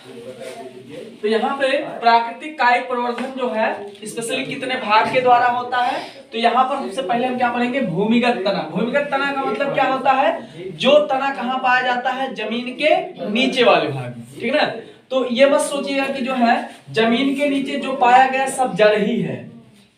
तो यहाँ पे प्राकृतिक कायिक प्रवर्धन जो है स्पेशली कितने भाग के द्वारा होता है, तो यहाँ पर सबसे पहले हम क्या पढ़ेंगे, भूमिगत तना। भूमिगत तना का मतलब क्या होता है, जो तना कहाँ पाया जाता है, जमीन के नीचे वाले भाग में, ठीक ना। तो ये मत सोचिएगा कि जो है जमीन के नीचे जो पाया गया सब जड़ ही है,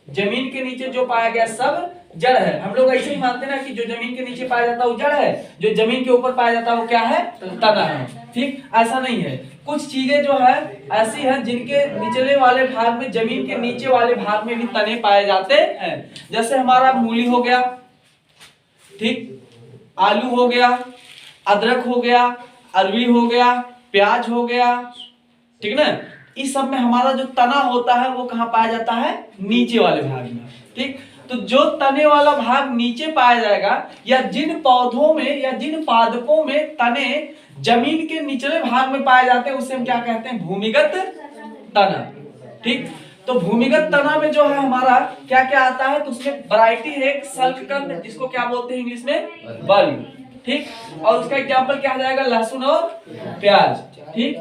जमीन के नीचे जो पाया गया सब जड़ है। हम लोग ऐसे ही मानते हैं ना कि जो जमीन के नीचे पाया जाता है वो जड़ है, जो जमीन के ऊपर पाया जाता है वो क्या है, तना है। ठीक, ऐसा नहीं है। कुछ चीजें जो है ऐसी हैं जिनके निचले वाले भाग में, जमीन के नीचे वाले भाग में भी तने पाए जाते हैं। जैसे हमारा मूली हो गया, ठीक, आलू हो गया, अदरक हो गया, अरवी हो गया, प्याज हो गया, ठीक ना। इस सब में हमारा जो तना होता है वो कहाँ पाया जाता है, नीचे वाले भाग में। ठीक, तो जो तने वाला भाग नीचे पाया जाएगा, या जिन पौधों में या जिन पादपों में तने जमीन के निचले भाग में पाए जाते हैं, उसे हम क्या कहते हैं, भूमिगत तना। ठीक, तो भूमिगत तना में जो है हमारा क्या क्या आता है, तो उसमें वैरायटी है, एक सल्ककंद जिसको क्या बोलते हैं इंग्लिश में, बल्ब। ठीक, और उसका एग्जांपल क्या आ जाएगा, लहसुन और प्याज। ठीक,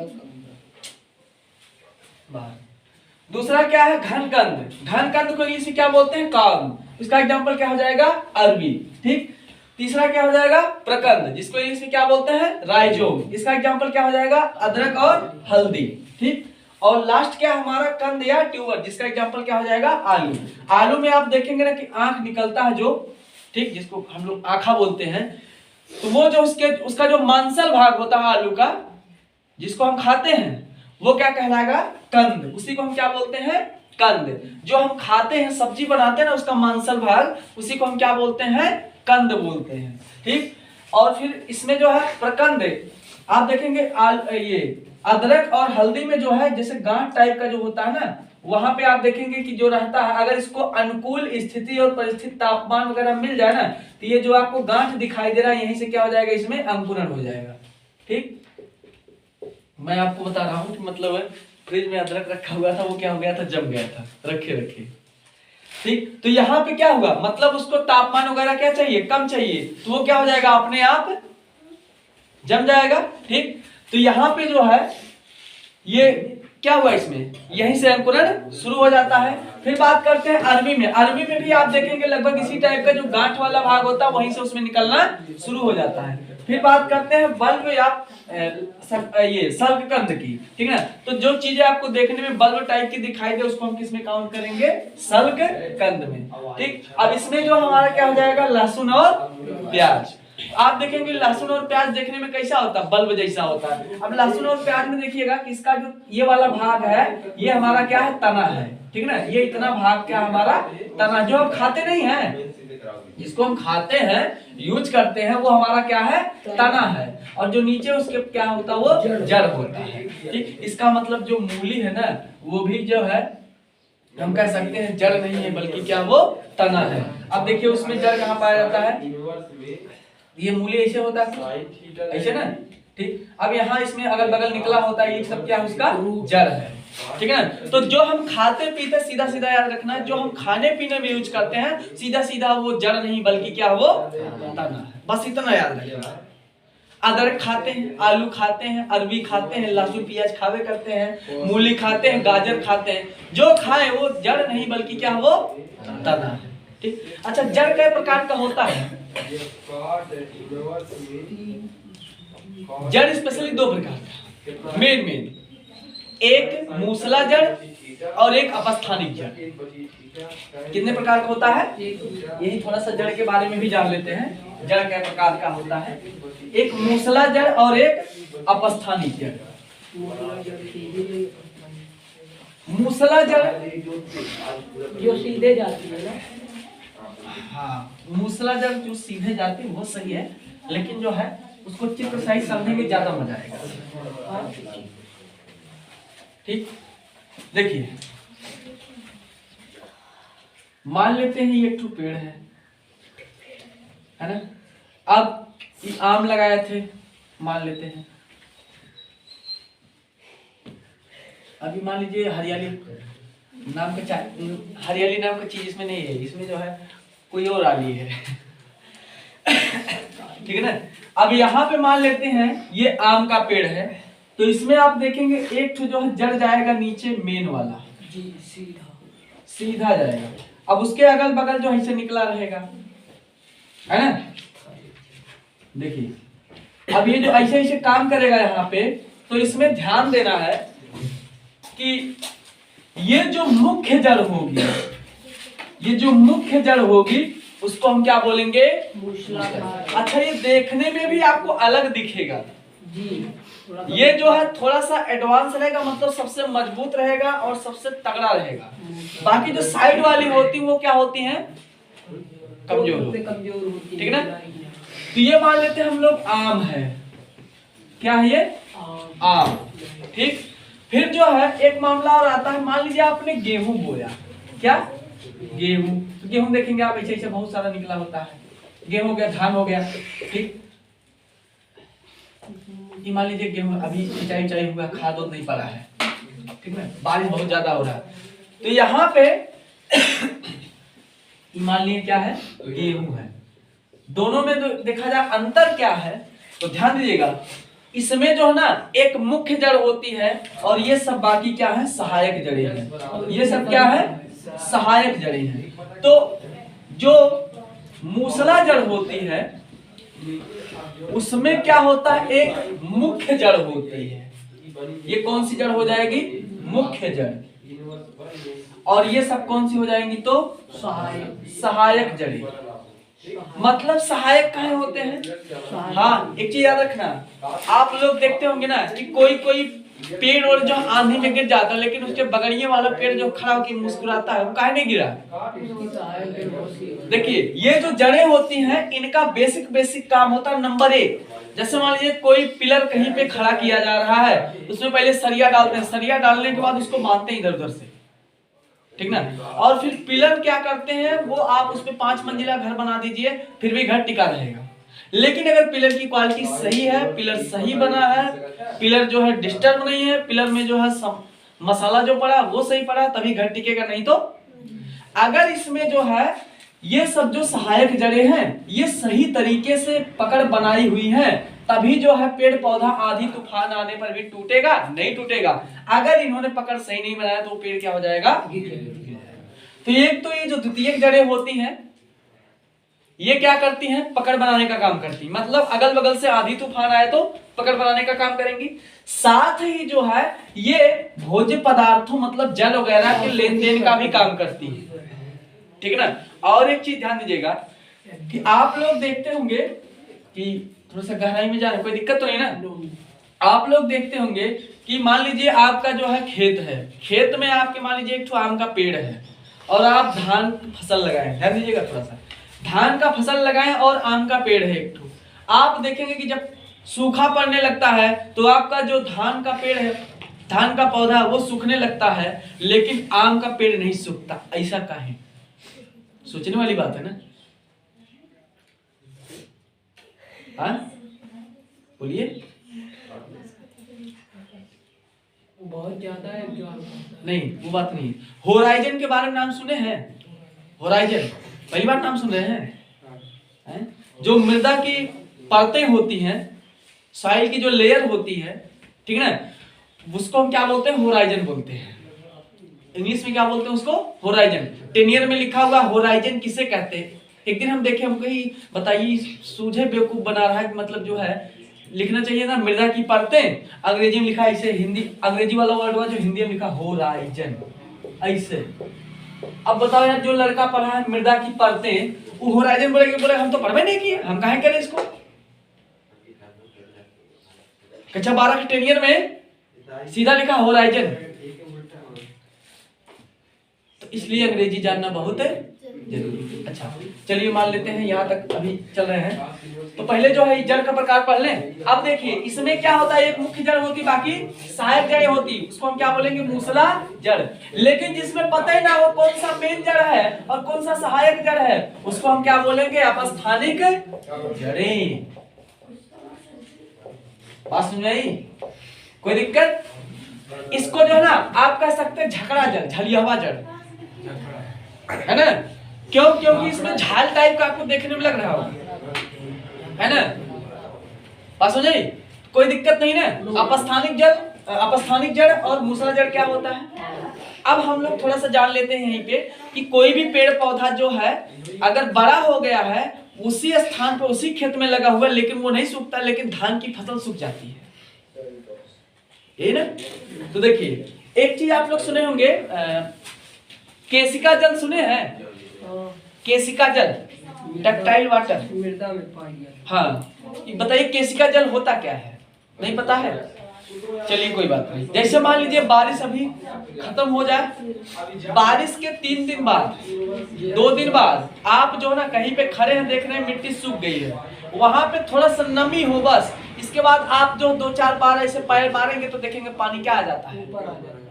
दूसरा क्या है, घनकंद। घनकंद को इंग्लिश में क्या बोलते हैं, कॉर्न। इसका एग्जांपल क्या हो जाएगा, अरबी। ठीक, तीसरा क्या हो जाएगा, प्रकंद, जिसको इंग्लिश में क्या बोलते हैं, राइजोम। इसका एग्जांपल क्या हो जाएगा, अदरक और हल्दी। ठीक, और लास्ट क्या हमारा, कंद या ट्यूबर, जिसका एग्जांपल क्या हो जाएगा, आलू। आलू में आप देखेंगे ना कि आंख निकलता है जो, ठीक, जिसको हम लोग आंखा बोलते हैं, तो वो जो उसका जो मांसल भाग होता है आलू का, जिसको हम खाते हैं, वो क्या कहलाएगा, कंद। उसी को हम क्या बोलते हैं, कंद। जो हम खाते हैं, सब्जी बनाते हैं ना, उसका मांसल भाग, उसी को हम क्या बोलते हैं, कंद बोलते हैं। ठीक, और फिर इसमें जो है प्रकंद, आप देखेंगे ये अदरक और हल्दी में जो है जैसे गांठ टाइप का जो होता है ना, वहां पे आप देखेंगे कि जो रहता है, अगर इसको अनुकूल स्थिति और परिस्थिति तापमान वगैरह मिल जाए ना, तो ये जो आपको गांठ दिखाई दे रहा है, यहीं से क्या हो जाएगा, इसमें अंकुरण हो जाएगा। ठीक, मैं आपको बता रहा हूँ कि मतलब फ्रिज में अदरक रखा हुआ था, वो क्या हो गया था, जम गया था, रखे रखे। ठीक, तो यहाँ पे क्या हुआ, मतलब उसको तापमान वगैरह क्या चाहिए, कम चाहिए, तो वो क्या हो जाएगा, अपने आप जम जाएगा। ठीक, तो यहाँ पे जो है ये क्या हुआ, इसमें यहीं से अंकुरण शुरू हो जाता है। फिर बात करते हैं अरबी में। अरबी में भी आप देखेंगे लगभग इसी टाइप का जो गांठ वाला भाग होता है, वहीं से उसमें निकलना शुरू हो जाता है। फिर बात करते हैं बल्ब या ये सल्ककंद की। ठीक है, तो जो चीजें आपको देखने में बल्ब टाइप की दिखाई दे, उसको हम किस में काउंट करेंगे, सल्ककंद में। ठीक, अब इसमें जो हमारा क्या हो जाएगा, लहसुन और प्याज। आप देखेंगे लहसुन और प्याज देखने में कैसा होता है, बल्ब जैसा होता है। अब लहसुन और प्याज में देखिएगा कि इसका जो ये वाला भाग है, ये हमारा क्या है, तना है। ठीक ना, ये इतना भाग क्या हमारा, तना, जो हम खाते नहीं है, जिसको हम खाते हैं, यूज करते हैं, वो हमारा क्या है, तना है। और जो नीचे उसके क्या होता है, वो जड़ होता है। ठीक, इसका मतलब जो मूली है ना, वो भी जो है हम कह सकते हैं जड़ नहीं है, बल्कि क्या, वो तना है। अब देखिए उसमें जड़ कहाँ पाया जाता है, ये मूली ऐसे होता है, ऐसे ना। ठीक, अब यहाँ इसमें अगल बगल निकला होता है, ये सब क्या है, उसका जड़ है। ठीक है ना, तो जो हम खाते पीते, सीधा सीधा याद रखना है, जो हम खाने पीने में यूज करते हैं, सीधा सीधा वो जड़ नहीं, बल्कि क्या, वो तना है। बस इतना याद रखना। अदरक खाते हैं, आलू खाते हैं, अरबी खाते हैं, लहसुन प्याज खावे करते हैं, मूली खाते हैं, गाजर खाते हैं, जो खाए वो जड़ नहीं, बल्कि क्या, वो तना है। ठीक, अच्छा, जड़ कई प्रकार का होता है। जड़ स्पेशली दो प्रकार का, मेन एक मूसला जड़ और एक अपस्थानिक जड़। कितने प्रकार का होता है, यही थोड़ा सा जड़ के बारे में भी जान लेते हैं। जड़ कई प्रकार का होता है, एक मूसला जड़ और एक अपस्थानिक जड़। मूसला जड़ जो सीधे जाती है ना, हाँ, मूसला जड़ जो सीधे जाती है वो सही है, लेकिन जो है उसको चित्र सही समझने में ज्यादा मजा आएगा। ठीक, देखिए मान लेते हैं ये एक ठो पेड़ है ना। अब ये आम लगाए थे, मान लेते हैं। अभी मान लीजिए हरियाली नाम का हरियाली नाम का चीज इसमें नहीं है, इसमें जो है कोई और आली है। ठीक है ना, अब यहाँ पे मान लेते हैं ये आम का पेड़ है, तो इसमें आप देखेंगे एक जो है जड़ जाएगा नीचे मेन वाला जी, सीधा सीधा जाएगा। अब उसके अगल बगल जो ऐसे निकला रहेगा, है ना। देखिए अब ये जो ऐसे ऐसे काम करेगा यहाँ पे, तो इसमें ध्यान देना है कि ये जो मुख्य जड़ होगी, ये जो मुख्य जड़ होगी उसको हम क्या बोलेंगे, मूसलाधार। अच्छा ये देखने में भी आपको अलग दिखेगा जी, ये जो है थोड़ा सा एडवांस रहेगा, मतलब सबसे मजबूत रहेगा और सबसे तगड़ा रहेगा। बाकी जो साइड वाली होती वो क्या होती हैं, कमजोर होती, ठीक ना। तो ये मान लेते हैं हम लोग आम है, क्या है ये, आम, ठीक। फिर जो है एक मामला और आता है, मान लीजिए आपने गेहूं बोया, क्या गेहूं, तो गेहूं देखेंगे आप ऐसे ऐसे बहुत सारा निकला होता है, गेहूं हो गया, धान हो गया, ठीक। मान लीजिए गेहूं अभी सिंचाई उचाई हुआ, खाद नहीं पड़ा है, ठीक है, बारिश बहुत ज्यादा हो रहा है, तो यहाँ पे मान लीजिए क्या है, गेहूं है। दोनों में तो देखा जाए अंतर क्या है, तो ध्यान दीजिएगा, इसमें जो है ना एक मुख्य जड़ होती है और ये सब बाकी क्या है, सहायक जड़ें हैं। ये सब क्या है, सहायक जड़ें हैं। तो जो मूसला जड़ होती है उसमें क्या होता है, एक मुख्य जड़ होती है। ये कौन सी जड़ हो जाएगी, मुख्य जड़, और ये सब कौन सी हो जाएंगी, तो सहायक जड़ें। मतलब सहायक कहाँ होते हैं, हाँ एक चीज याद रखना, आप लोग देखते होंगे ना कि कोई कोई पेड़ और जो आंधी में गिर जाता है, लेकिन उसके बगड़िए वाला पेड़ जो खड़ा होकर मुस्कुराता है वो काहे नहीं गिरा। देखिए ये जो जड़ें होती हैं इनका बेसिक काम होता है नंबर 1। जैसे मान लीजिए कोई पिलर कहीं पे खड़ा किया जा रहा है, उसमें पहले सरिया डालते हैं, सरिया डालने के बाद उसको बांधते हैं इधर उधर से, ठीक ना। और फिर पिलर क्या करते हैं, वो आप उस पे 5 मंजिला घर बना दीजिए, फिर भी घर टिका रहेगा। लेकिन अगर पिलर की क्वालिटी सही है, पिलर सही बना है, पिलर जो है डिस्टर्ब नहीं है, पिलर में जो है मसाला जो पड़ा वो सही पड़ा, तभी घर टिकेगा। नहीं तो अगर इसमें जो है ये सब जो सहायक जड़ें हैं ये सही तरीके से पकड़ बनाई हुई हैं, तभी जो है पेड़ पौधा आंधी तूफान आने पर भी टूटेगा नहीं, टूटेगा। अगर इन्होंने पकड़ सही नहीं बनाया तो पेड़ क्या हो जाएगा, तो एक तो ये जो द्वितीयक जड़ें होती हैं ये क्या करती हैं, पकड़ बनाने का काम करती, मतलब अगल बगल से आंधी तूफान आए तो पकड़ बनाने का काम करेंगी। साथ ही जो है ये भोज्य पदार्थों मतलब जल वगैरह के लेन देन का भी काम करती है, ठीक है ना। और एक चीज ध्यान दीजिएगा कि आप लोग देखते होंगे कि थोड़ा सा गहराई में जा रहे, कोई दिक्कत तो नहीं ना। आप लोग देखते होंगे कि मान लीजिए आपका जो है खेत है, खेत में आपके मान लीजिए एक आम का पेड़ है और आप धान फसल लगाए, ध्यान दीजिएगा थोड़ा सा, धान का फसल लगाएं और आम का पेड़ है एक, आप देखेंगे कि जब सूखा पड़ने लगता है तो आपका जो धान का पेड़ है, धान का पौधा वो सूखने लगता है, लेकिन आम का पेड़ नहीं सूखता। ऐसा काहे, सोचने वाली बात है ना। हाँ बोलिए, बहुत ज्यादा है जो नहीं वो बात नहीं। होराइजन के बारे में नाम सुने हैं, होराइजन पहली बार नाम सुन रहे हैं? जो मृदा की परतें होती हैं, सॉइल की जो लेयर होती है, ठीक है ना, उसको हम क्या बोलते हैं, होराइजन बोलते हैं। इंग्लिश में क्या बोलते हैं उसको, होराइजन। टेनियर में लिखा हुआ होराइजन किसे कहते हैं, एक दिन हम देखे, हमको ही बताइए, सूझे बेवकूफ बना रहा है, मतलब जो है लिखना चाहिए ना मृदा की परतें, अंग्रेजी में लिखा ऐसे, हिंदी अंग्रेजी वाला वर्ड हुआ जो हिंदी में लिखा होराइजन ऐसे। अब बताओ यार, जो लड़का पढ़ा है मृदा की परतें, वो होराइजन बोलेंगे, बोले हम तो पढ़वे नहीं किए, हम काहे करें इसको। कक्षा 12 के टेनियर में सीधा लिखा होराइजन, तो इसलिए अंग्रेजी जानना बहुत जरूरी। अच्छा चलिए मान लेते हैं यहाँ तक अभी चल रहे हैं। तो पहले जो है जड़ का प्रकार पढ़ लें। अब देखिए इसमें क्या होता है, एक मुख्य जड़ होती, बाकी सहायक जड़ें होती, उसको हम क्या बोलेंगे, मूसला जड़। लेकिन जिसमें पता ही ना वो कौन सा मेन जड़ है और कौन सा सहायक जड़ है, उसको हम क्या बोलेंगे, अपस्थानिक जड़ें। बात समझ आई, कोई दिक्कत। इसको जो है ना आप कह सकते हैं झकड़ा जड़, झलियावा जड़, है ना। क्यों, क्योंकि इसमें झाल टाइप का आपको देखने में लग रहा होगा, है ना। बात समझ आई। कोई दिक्कत नहीं ना। अपस्थानिक जड़ और मूसला जड़ क्या होता है? अब हम लोग थोड़ा सा जान लेते हैं यहीं पे कि कोई भी पेड़ पौधा जो है अगर बड़ा हो गया है उसी स्थान पर उसी खेत में लगा हुआ है, लेकिन वो नहीं सूखता, लेकिन धान की फसल सूख जाती है, यही ना। तो देखिए एक चीज आप लोग सुने होंगे, केसिका जल सुने हैं? केसिका जल, डक्टाइल वाटर, मृदा में पाया जाता हाँ। बताइए केसिका जल होता क्या है? नहीं पता है? चलिए कोई बात नहीं। जैसे मान लीजिए बारिश अभी खत्म हो जाए, बारिश के 3 दिन बाद, 2 दिन बाद आप जो है ना कहीं पे खड़े हैं, देख रहे हैं मिट्टी सूख गई है, वहां पे थोड़ा सा नमी हो बस, इसके बाद आप जो 2-4 बार ऐसे पैर मारेंगे तो देखेंगे पानी क्या आ जाता है, ऊपर आ जाता है।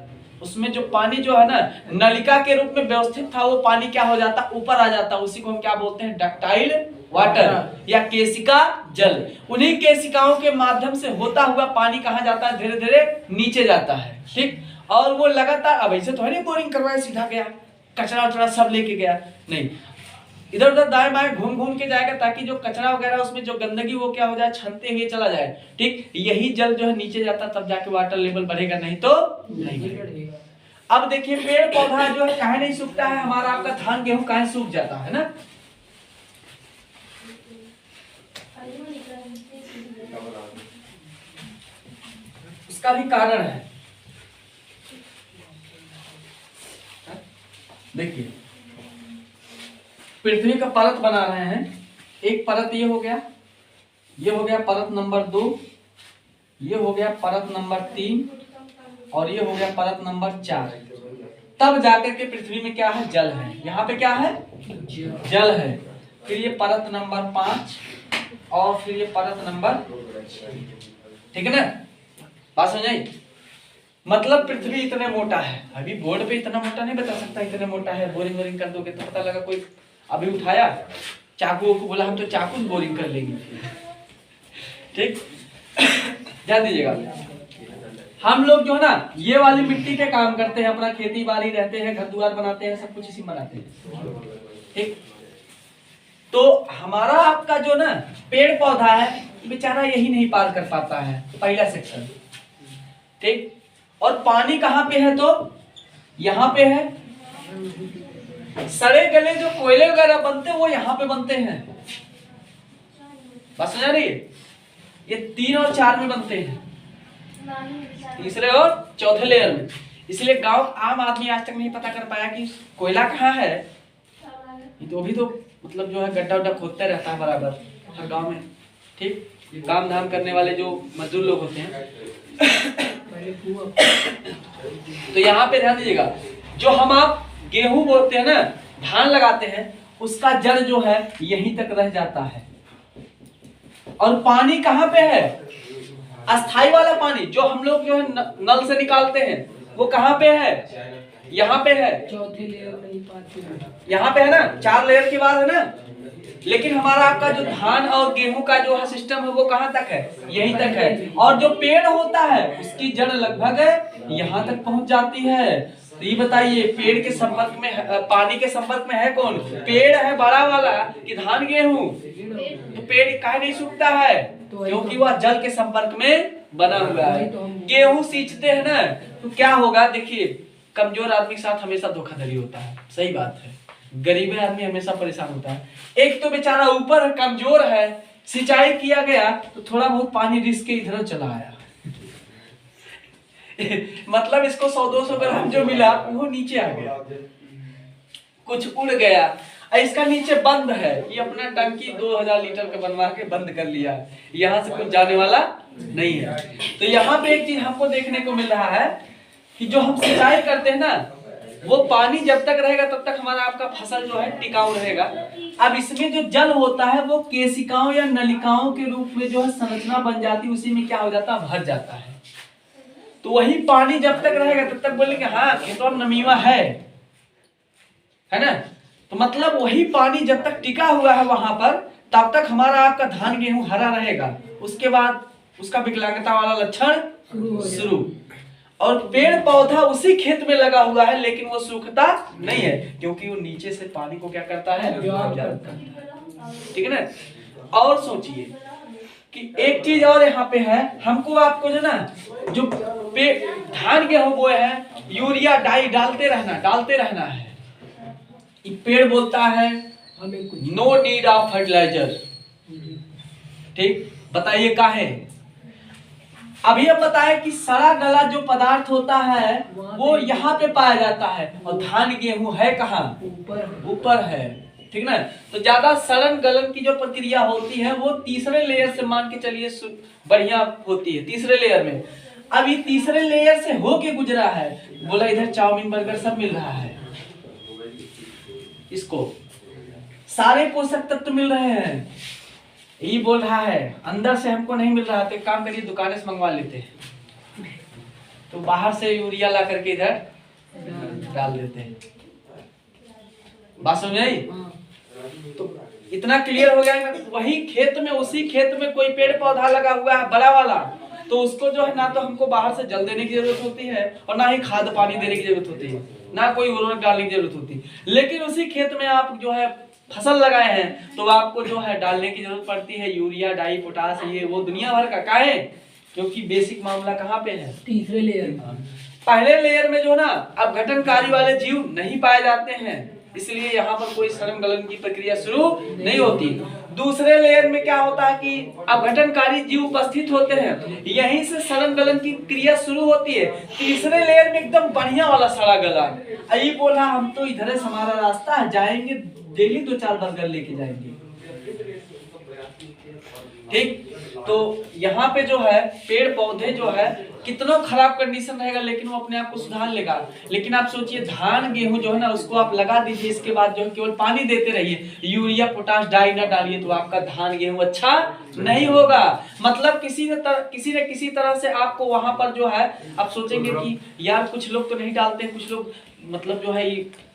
उसमें जो पानी जो है ना नलिका के रूप में व्यवस्थित था, वो पानी क्या हो जाता, ऊपर आ जाता। उसी को हम क्या बोलते हैं? डक्टाइल वाटर या केसिका जल। उन्हीं केसिकाओं के माध्यम से होता हुआ पानी कहाँ जाता है? धीरे धीरे नीचे जाता है, ठीक। और वो लगातार, अब ऐसे तो है नहीं बोरिंग करवाया सीधा गया, कचरा वचरा सब लेके गया, नहीं, इधर उधर दाएं बाएं घूम घूम के जाएगा, ताकि जो कचरा वगैरह उसमें जो गंदगी वो क्या हो जाए, छनते हुए चला जाए, ठीक। यही जल जो है नीचे जाता, तब जाके वाटर लेवल बढ़ेगा, नहीं तो नहीं बढ़ेगा। अब देखिए पेड़ पौधा जो है काहे नहीं सूखता है? हमारा आपका धान गेहूं काहे सूख जाता है ना? उसका भी कारण है। देखिए पृथ्वी का परत बना रहे हैं, एक परत ये हो गया, ये हो गया परत नंबर 2, ये हो गया परत नंबर 3 और ये हो गया परत नंबर 4। तब जाकर के पृथ्वी में क्या है? जल है। यहाँ पे क्या है? जल है। फिर ये परत नंबर 5 और फिर ये परत नंबर, ठीक है ना? बात समझ आई? मतलब पृथ्वी इतने मोटा है, अभी बोर्ड पे इतना मोटा नहीं बता सकता इतने मोटा है, बोरिंग वोरिंग कर दोगे तो पता लगा कोई अभी उठाया चाकू को, बोला हम तो चाकू से बोरिंग कर लेंगे, ठीक। ध्यान दीजिएगा, हम लोग जो है ना ये वाली मिट्टी के काम करते हैं, अपना खेती बाड़ी रहते हैं, घर द्वार बनाते हैं, सब कुछ इसी में बनाते हैं, ठीक। तो हमारा आपका जो ना पेड़ पौधा है बेचारा यही नहीं पार कर पाता है, पहला सेक्शन, ठीक। और पानी कहाँ पे है? तो यहाँ पे है। सड़े गले जो कोयले वगैरह बनते हैं वो यहाँ पे बनते हैं, बात समझ रही है? ये 3 और 4 में बनते हैं, तीसरे और चौथे लेयर में। इसलिए गांव आम आदमी आज तक नहीं पता कर पाया कि कोयला कहाँ है। तो अभी तो मतलब जो है गड्ढा उड्ढा खोदता रहता है बराबर हर गांव में, ठीक। काम धाम करने वाले जो मजदूर लोग होते हैं। तो यहाँ पे ध्यान दीजिएगा, जो हम आप गेहूं बोते हैं ना, धान लगाते हैं, उसका जड़ जो है यहीं तक रह जाता है। और पानी कहाँ पे है? अस्थाई वाला पानी जो हम लोग जो है नल से निकालते हैं, वो कहाँ पे है? यहाँ पे है। चौथे लेयर नहीं, पांचवें, यहाँ पे है ना, 4 लेयर की बात है ना। लेकिन हमारा आपका जो धान और गेहूं का जो है सिस्टम है वो कहाँ तक है? यहीं तक है। और जो पेड़ होता है उसकी जड़ लगभग यहाँ तक पहुंच जाती है। तो ये बताइए पेड़ के संपर्क में, पानी के संपर्क में है कौन? पेड़ है बड़ा वाला कि धान गेहूं? तो पेड़ काहे नहीं सूखता है? क्योंकि वह जल के संपर्क में बना हुआ है। गेहूं सींचते हैं ना तो क्या होगा? देखिए कमजोर आदमी के साथ हमेशा धोखाधड़ी होता है, सही बात है। गरीब आदमी हमेशा परेशान होता है। एक तो बेचारा ऊपर कमजोर है, सिंचाई किया गया तो थोड़ा बहुत पानी रिस्क के इधर चला आया। मतलब इसको 100-200 ग्राम जो मिला वो नीचे आ गया, कुछ उड़ गया। इसका नीचे बंद है, ये अपना टंकी 2000 लीटर का बनवा के बंद कर लिया, यहाँ से कुछ जाने वाला नहीं है। तो यहाँ पे एक चीज हमको देखने को मिल रहा है कि जो हम सिंचाई करते हैं ना, वो पानी जब तक रहेगा तब तक हमारा आपका फसल जो है टिकाऊ रहेगा। अब इसमें जो जल होता है वो केशिकाओं या नलिकाओं के रूप में जो है संरचना बन जाती है, उसी में क्या हो जाता है? भर जाता है। तो वही पानी जब तक रहेगा तब तक बोलेंगे हाँ खेतों में नमीवा है ना। तो मतलब वही पानी जब तक टिका हुआ है वहां पर, तब तक हमारा आपका धान गेहूं हरा रहेगा। उसके बाद उसका विकलांगता वाला लक्षण शुरू। और पेड़ पौधा उसी खेत में लगा हुआ है लेकिन वो सूखता नहीं है, क्योंकि वो नीचे से पानी को क्या करता है? ठीक है ना। और सोचिए कि एक चीज और यहाँ पे है, हमको आपको जो ना जो धान गेहूं बोए हैं यूरिया डाई डालते रहना है। ये पेड़ बोलता है हमें कुछ नो नीड ऑफ फर्टिलाइजर। ठीक, बताइए काहे? अभी हम बताएं कि सड़ा गला जो पदार्थ होता है वो यहाँ पे पाया जाता है, और धान गेहूं है कहाँ? ऊपर है। ठीक ना? तो ज्यादा सड़न गलन की जो प्रक्रिया होती है वो तीसरे लेयर से मान के चलिए बढ़िया होती है, तीसरे लेयर में। अब ये तीसरे लेयर से होके गुजरा है, बोला इधर चाउमीन बर्गर सब मिल रहा है, इसको सारे पोषक तत्व मिल रहे हैं, ये बोल रहा है अंदर से हमको नहीं मिल रहा, तो एक काम करिए दुकान से मंगवा लेते हैं, तो बाहर से यूरिया ला करके इधर डाल देते हैं। बात समझ आई? तो इतना क्लियर हो गया ना? वही खेत में, उसी खेत में कोई पेड़ पौधा लगा हुआ है बड़ा वाला, तो उसको जो है ना तो हमको बाहर से जल देने की जरूरत होती है, और ना ही खाद पानी देने की जरूरत होती है, ना कोई उर्वरक डालने की जरूरत होती है। लेकिन उसी खेत में आप जो है फसल लगाए हैं तो आपको जो है डालने की जरूरत पड़ती है यूरिया डाई पोटास, ये वो दुनिया भर का काहे, क्योंकि बेसिक मामला कहाँ पे है? तीसरे लेयर। पहले लेयर में जो ना अब घटनकारी वाले जीव नहीं पाए जाते हैं, इसलिए यहाँ पर कोई सड़न गलन की प्रक्रिया शुरू नहीं होती। दूसरे लेयर में क्या होता है कि अब घटनकारी जीव उपस्थित होते हैं, यहीं से सड़न गलन की क्रिया शुरू होती है। तीसरे लेयर में एकदम बढ़िया वाला सड़ा गला, यही बोला हम तो इधर है हमारा रास्ता है, जाएंगे डेली 2-4 बर्गर लेके जाएंगे। ठीक, तो यहाँ पे जो है पेड़ पौधे जो है कितना खराब कंडीशन रहेगा लेकिन वो अपने आप को सुधार लेगा। लेकिन आप सोचिए धान गेहूं जो है ना उसको आप लगा दीजिए, इसके बाद जो है केवल पानी देते रहिए, यूरिया पोटाश डाई ना डालिए, तो आपका धान गेहूं अच्छा नहीं होगा। मतलब किसी न किसी तरह से आपको वहां पर जो है आप सोचेंगे कि यार कुछ लोग तो नहीं डालते, कुछ लोग मतलब जो है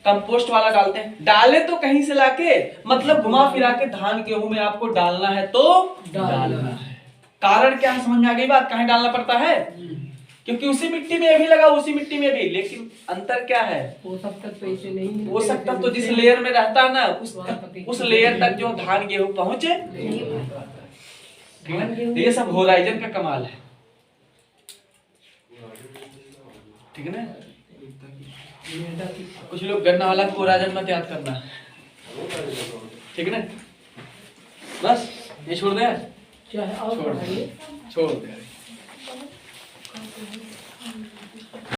कंपोस्ट वाला डालते हैं, डाले तो कहीं से लाके, मतलब घुमा फिरा के धान गेहूं में आपको डालना है तो डालना है। कारण क्या है, समझ में आ गई बात? कहीं डालना पड़ता है क्योंकि उसी मिट्टी में भी लगा, उसी मिट्टी में भी, लेकिन अंतर क्या है? पोषक तत्व ऐसे नहीं, पोषक तत्व तो जिस लेयर में रहता है ना उस लेयर तक जो धान गेहूं पहुंचे, ये सब होराइजन का कमाल है। ठीक है ना? कुछ लोग गन्ना वाला को होराइजन मत याद करना, ठीक है ना? बस ये छोड़ दे, चाहे और छोड़ दे।